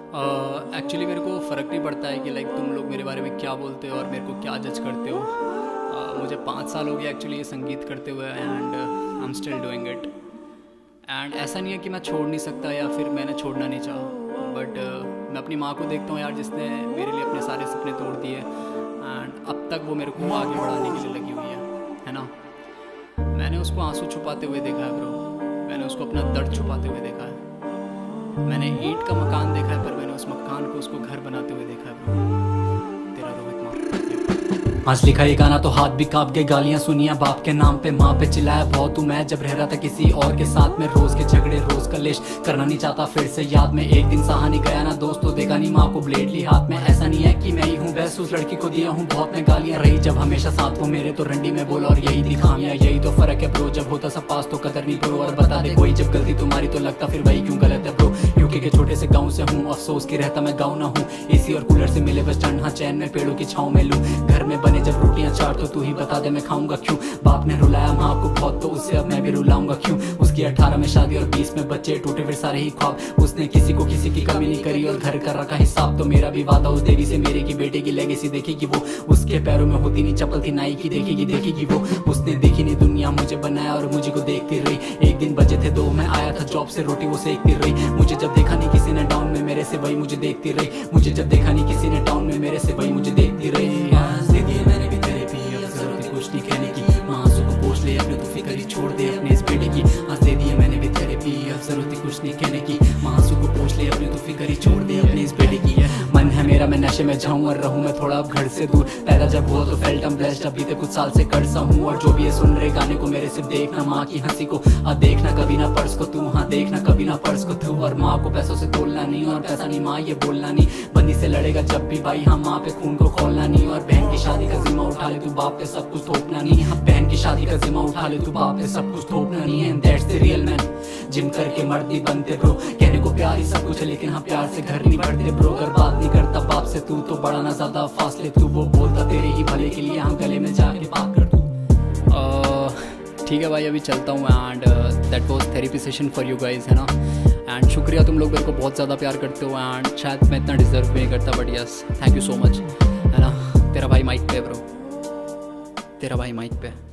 Actually मेरे को फ़र्क नहीं पड़ता है कि लाइक तुम लोग मेरे बारे में क्या बोलते हो और मेरे को क्या जज करते हो। मुझे 5 साल हो गया एक्चुअली ये संगीत करते हुए and I am still doing it. And ऐसा नहीं है कि मैं छोड़ नहीं सकता या फिर मैंने छोड़ना नहीं चाहा, बट मैं अपनी माँ को देखता हूँ यार, जिसने मेरे लिए अपने सारे सपने तोड़ दिए एंड अब तक वो मेरे को आगे बढ़ाने के लिए लगी हुई है ना। मैंने उसको आंसू छुपाते हुए देखा है ब्रो, मैंने उसको अपना दर्द छुपाते हुए देखा है। मैंने ईंट का मकान देखा है पर मैंने उस मकान को उसको घर बनाते हुए देखा है ब्रो। तेरा रोहित मार। आज लिखा ये गाना तो हाथ भी कांप गए, गालियां सुनिया बाप के नाम पे, माँ पे चिल्लाया बहुत हूँ मैं जब रह रहा था किसी और के साथ में। रोज के झगड़े रोज कलेश करना नहीं चाहता फिर से याद में, एक दिन सहा नहीं गया ना दोस्तों, देखा नहीं माँ को ब्लेड ली हाथ में। ऐसा नहीं है कि मैं ही हूँ बेस्ट, उस लड़की को दिया हूँ बहुत मैं गालियां, रही जब हमेशा साथ वो मेरे तो रंडी में बोला और यही थी खामियां। यही तो फर्क है ब्रो, जब होता सब पास तो कदर नहीं ब्रो। और बता दे कोई जब गलती तुम्हारी तो लगता फिर वही क्यों गलत है ब्रो। यूके के छोटे से गाँव से हूँ, अफसोस की रहता मैं गाँव ना हूँ। एसी और कूलर से मिले बस ठंड, हाँ चैन में पेड़ों की छाँव में लूँ। घर में बने जब रोटियां चार तो तू ही बता दे मैं खाऊंगा क्यों। बाप ने रुलाया माँ को बहुत तो उससे अब मैं भी रुलाऊंगा क्यों। उसकी 18 में शादी और 20 में बच्चे, टूटे फिर सारे ही ख्वाब। उसने किसी को किसी की कमी नहीं करी और घर का रखा हिसाब। तो मेरा भी वादा उस देवी से मेरे की बेटे की लेगेसी देखेगी वो। उसके पैरों में होती नहीं चप्पल थी नाई की, देखेगी वो। उसने देखी नहीं दुनिया, मुझे बनाया और मुझे को देखती रही। एक दिन बजे थे 2, मैं आया था जॉब से, रोटी वो सेकती रही। मुझे जब देखा नहीं किसी ने डाउन में मेरे से, वही मुझे देखती रही। मुझे जब देखा नहीं किसी ने डाउन में मेरे से, वही मुझे देखती रही। मैंने भी तेरे भी कुछ नहीं कहने की, आंसू को पोंछ ले अपने, तू फिक्र छोड़ दे अपने इस बेटे की। आज दे दिए मैंने भी थेरेपी, अब जरूरत ही कुछ नहीं कहने की। आंसू को पोंछ ले अपने, तू फिक्र छोड़ दे अपने इस बेटे की। मन है मेरा मैं नशे में जाऊं और रहूं मैं थोड़ा अब घर से दूर। पैदा जब हुआ तो फेल्ट एम ब्लेस्ड, अभी तक कुछ साल से कर्जा हूं। और जो भी ये सुन रहे गाने को मेरे सिर्फ देखना माँ की हंसी को, देखना कभी ना पर्स को तू, हाँ देखना कभी ना पर्स को तू। और माँ को पैसों से तोलना नहीं और पैसा नहीं माँ ये बोलना नहीं। बंदी से लड़ेगा जब भी भाई, हाँ माँ पे खून को खोलना नहीं। और बहन की शादी का जिम्मा उठा ले तू, बाप पे सब कुछ थोपना नहीं। हाँ बहन की शादी का जिम्मा उठा ले तू, बाप पे सब कुछ थोपना नहीं है। That's the real man, gym करके मर्द ही बनते ब्रो। कहने को प्यार ही सब कुछ है लेकिन हाँ प्यार से घर नहीं बढ़ते ब्रो। अगर बात नहीं करता बाप से तू तो बड़ा ना ज्यादा फासले तू, वो बोलता तेरे ही भले के लिए, हाँ गले में जाके बात कर तू। ठीक है भाई, अभी चलता हूँ and that was therapy session for you guys, है ना। एंड शुक्रिया, तुम लोग मेरे को बहुत ज़्यादा प्यार करते हो एंड शायद मैं इतना डिजर्व भी नहीं करता, but yes thank you so much, है ना। तेरा भाई माइक पे ब्रो, तेरा भाई माइक पे।